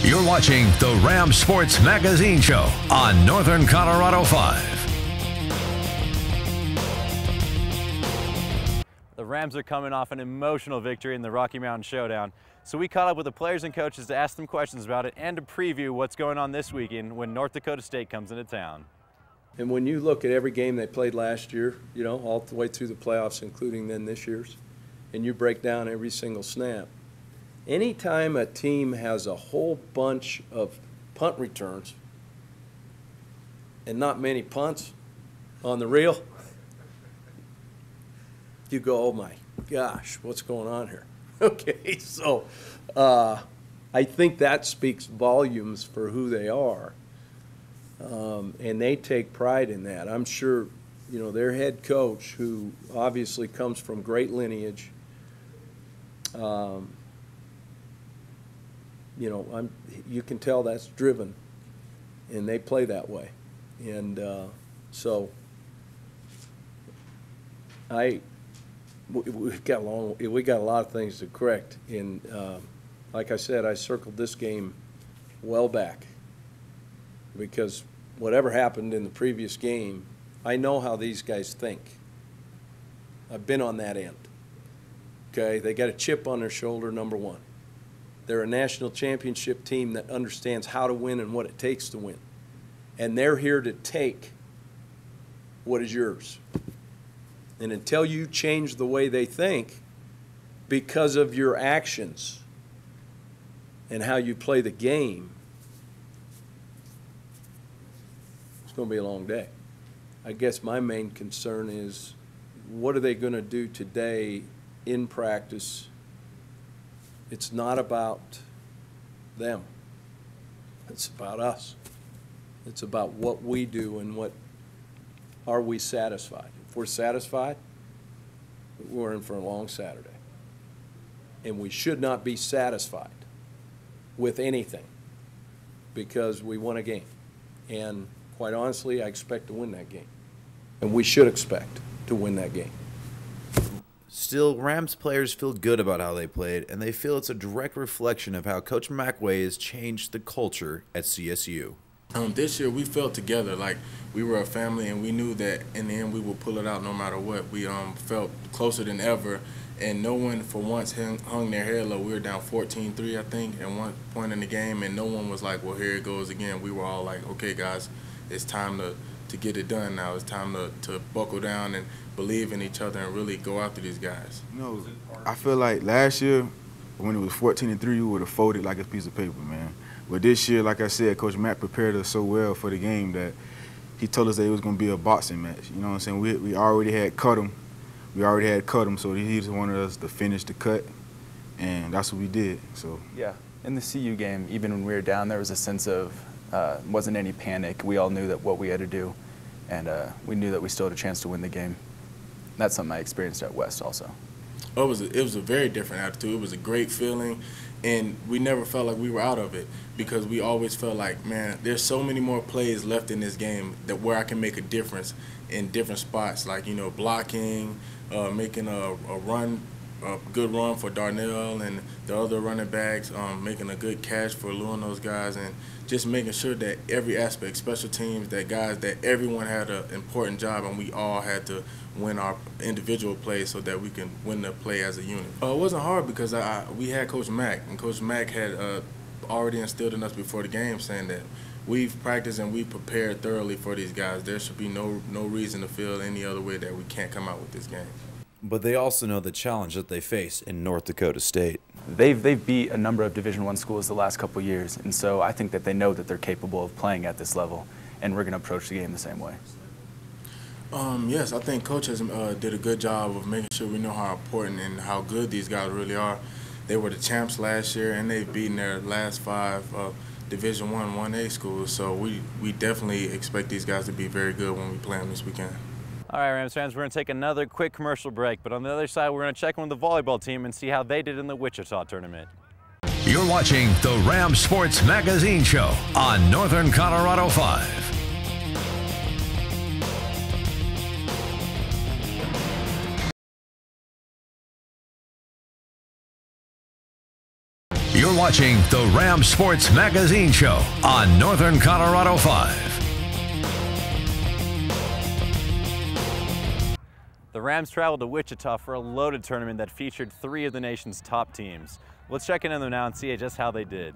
You're watching the Ram Sports Magazine Show on Northern Colorado 5. The Rams are coming off an emotional victory in the Rocky Mountain Showdown, so we caught up with the players and coaches to ask them questions about it and to preview what's going on this weekend when North Dakota State comes into town. And when you look at every game they played last year, you know, all the way through the playoffs, including then this year's, and you break down every single snap, anytime a team has a whole bunch of punt returns and not many punts on the reel, you go, oh my gosh, what's going on here? Okay, so I think that speaks volumes for who they are. And they take pride in that. I'm sure, you know, their head coach, who obviously comes from great lineage, you know, you can tell that's driven, and they play that way. And so we got a lot of things to correct. And like I said, I circled this game well back because whatever happened in the previous game, I know how these guys think. I've been on that end. Okay, they got a chip on their shoulder, number one. They're a national championship team that understands how to win and what it takes to win. And they're here to take what is yours. And until you change the way they think because of your actions and how you play the game, it's going to be a long day. I guess my main concern is, what are they going to do today in practice? It's not about them. It's about us. It's about what we do and what are we satisfied. If we're satisfied, we're in for a long Saturday. And we should not be satisfied with anything because we won a game. And quite honestly, I expect to win that game. And we should expect to win that game. Still, Rams players feel good about how they played, and they feel it's a direct reflection of how Coach McWay has changed the culture at CSU. This year we felt together like we were a family, and we knew that in the end we would pull it out no matter what. We felt closer than ever, and no one for once hung their head low. We were down 14-3, I think, at one point in the game, and no one was like, well, here it goes again. We were all like, okay, guys, it's time to get it done now. It's time to buckle down and believe in each other and really go after these guys. You know, I feel like last year when it was 14-3, we would have folded like a piece of paper, man. But this year, like I said, Coach Mack prepared us so well for the game that he told us that it was going to be a boxing match. You know what I'm saying? We already had cut him. So he just wanted us to finish the cut, and that's what we did. So yeah, in the CU game, even when we were down, there was a sense of wasn't any panic. We all knew that what we had to do, and we knew that we still had a chance to win the game. That's something I experienced at West also. Oh, it was a very different attitude. It was a great feeling, and we never felt like we were out of it because we always felt like, man, there's so many more plays left in this game that where I can make a difference in different spots, like, you know, blocking, making a good run for Darnell and the other running backs, making a good catch for Lou and those guys, and just making sure that every aspect, special teams, that everyone had an important job, and we all had to win our individual plays so that we can win the play as a unit. It wasn't hard because we had Coach Mack, and Coach Mack had already instilled in us before the game saying that we've practiced and we prepared thoroughly for these guys. There should be no reason to feel any other way that we can't come out with this game. But they also know the challenge that they face in North Dakota State. They've beat a number of Division I schools the last couple of years, and so I think that they know that they're capable of playing at this level, and we're going to approach the game the same way. Yes, I think Coach has did a good job of making sure we know how important and how good these guys really are. They were the champs last year, and they've beaten their last 5 Division I 1A schools, so we definitely expect these guys to be very good when we play them this weekend. All right, Rams fans, we're going to take another quick commercial break, but on the other side, we're going to check in with the volleyball team and see how they did in the Wichita tournament. You're watching the Ram Sports Magazine Show on Northern Colorado 5. You're watching the Ram Sports Magazine Show on Northern Colorado 5. The Rams traveled to Wichita for a loaded tournament that featured 3 of the nation's top teams. Let's check in on them now and see just how they did.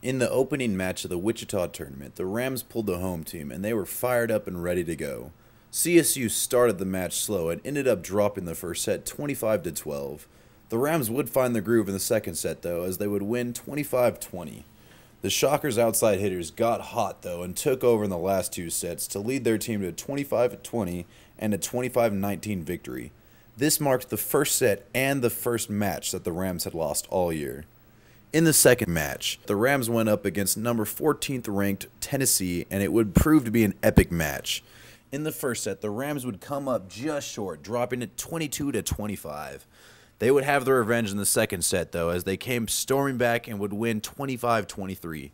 In the opening match of the Wichita tournament, the Rams pulled the home team, and they were fired up and ready to go. CSU started the match slow and ended up dropping the first set 25-12. The Rams would find the groove in the second set, though, as they would win 25-20. The Shockers' outside hitters got hot, though, and took over in the last 2 sets to lead their team to a 25-20 and a 25-19 victory. This marked the first set and the first match that the Rams had lost all year. In the second match, the Rams went up against number 14th ranked Tennessee, and it would prove to be an epic match. In the first set, the Rams would come up just short, dropping it 22-25. They would have their revenge in the second set, though, as they came storming back and would win 25-23.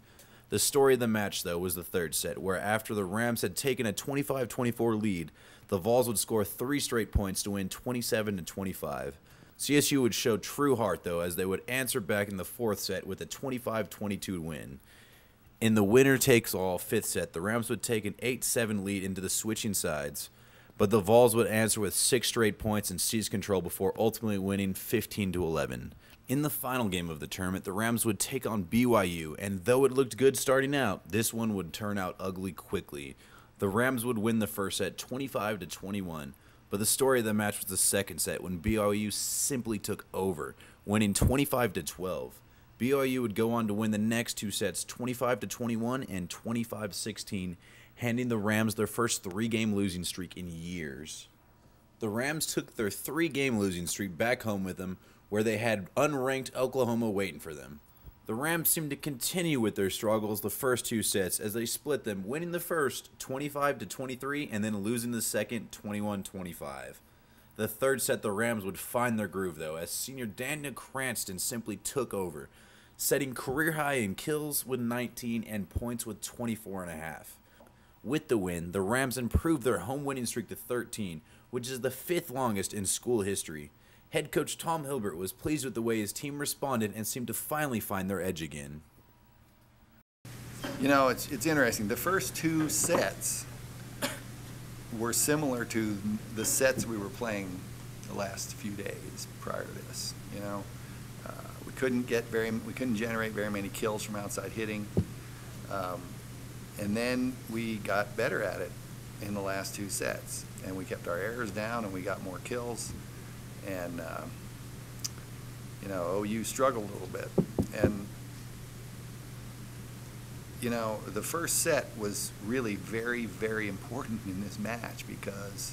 The story of the match, though, was the third set, where after the Rams had taken a 25-24 lead, the Vols would score 3 straight points to win 27-25. CSU would show true heart, though, as they would answer back in the fourth set with a 25-22 win. In the winner-takes-all fifth set, the Rams would take an 8-7 lead into the switching sides, but the Vols would answer with 6 straight points and seize control before ultimately winning 15-11. In the final game of the tournament, the Rams would take on BYU, and though it looked good starting out, this one would turn out ugly quickly. The Rams would win the first set 25-21, but the story of the match was the second set when BYU simply took over, winning 25-12. BYU would go on to win the next 2 sets 25-21 and 25-16, handing the Rams their first 3-game losing streak in years. The Rams took their 3-game losing streak back home with them, where they had unranked Oklahoma waiting for them. The Rams seemed to continue with their struggles the first 2 sets as they split them, winning the first 25-23 and then losing the second 21-25. The third set, the Rams would find their groove, though, as senior Daniel Cranston simply took over, setting career high in kills with 19 and points with 24.5. With the win, the Rams improved their home winning streak to 13, which is the 5th longest in school history. Head coach Tom Hilbert was pleased with the way his team responded and seemed to finally find their edge again. You know, it's interesting. The first 2 sets were similar to the sets we were playing the last few days prior to this. You know, we couldn't generate very many kills from outside hitting. And then we got better at it in the last 2 sets, and we kept our errors down, and we got more kills. And you know, OU struggled a little bit. And you know, the first set was really very, very important in this match because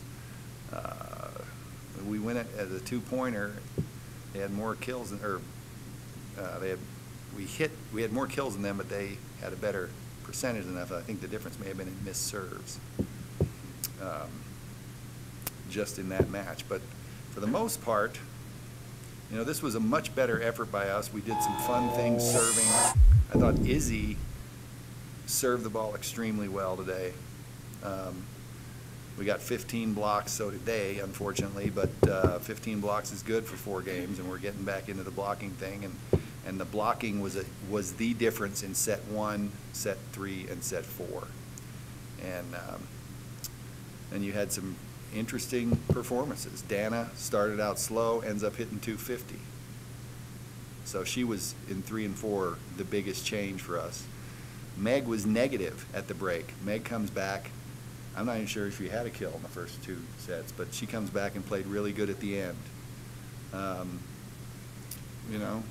we win it as a 2-pointer. They had more kills than, we had more kills than them, but they had a better percentage than us. I think the difference may have been in missed serves, just in that match. But for the most part, you know, this was a much better effort by us. We did some fun things serving. I thought Izzy served the ball extremely well today. We got 15 blocks, so did they, unfortunately, but 15 blocks is good for 4 games, and we're getting back into the blocking thing. And the blocking was the difference in set 1, set 3, and set 4. And then you had some interesting performances. Dana started out slow, ends up hitting 250. So she was in 3 and 4 the biggest change for us. Meg was negative at the break. Meg comes back. I'm not even sure if she had a kill in the first 2 sets, but she comes back and played really good at the end. You know,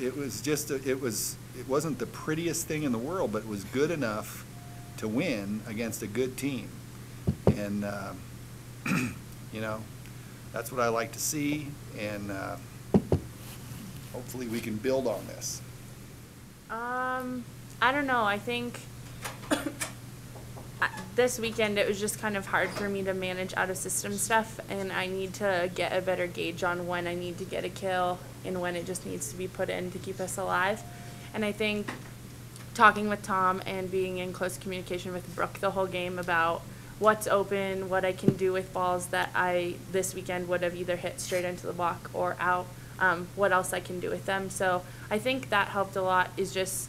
it was just it wasn't the prettiest thing in the world, but it was good enough to win against a good team. And you know, that's what I like to see, and hopefully we can build on this. I don't know. I think this weekend it was just kind of hard for me to manage out-of-system stuff, and I need to get a better gauge on when I need to get a kill and when it just needs to be put in to keep us alive. And I think talking with Tom and being in close communication with Brooke the whole game about what's open, what I can do with balls that I this weekend would have either hit straight into the block or out, what else I can do with them. So I think that helped a lot, is just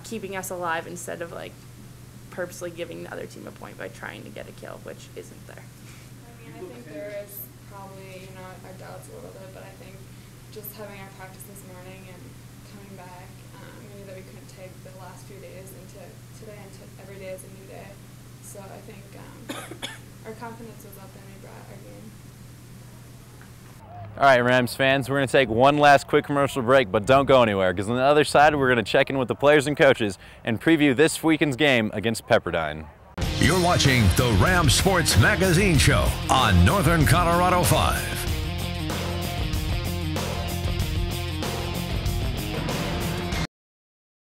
keeping us alive instead of like purposely giving the other team a point by trying to get a kill, which isn't there. I think there is probably, our doubts a little bit, but I think just having our practice this morning and coming back, we knew that we couldn't take the last few days into today, and every day is a new day. So I think our confidence was up and we brought our game. All right, Rams fans, we're going to take one last quick commercial break, but don't go anywhere, because on the other side, we're going to check in with the players and coaches and preview this weekend's game against Pepperdine. You're watching the Ram Sports Magazine Show on Northern Colorado 5.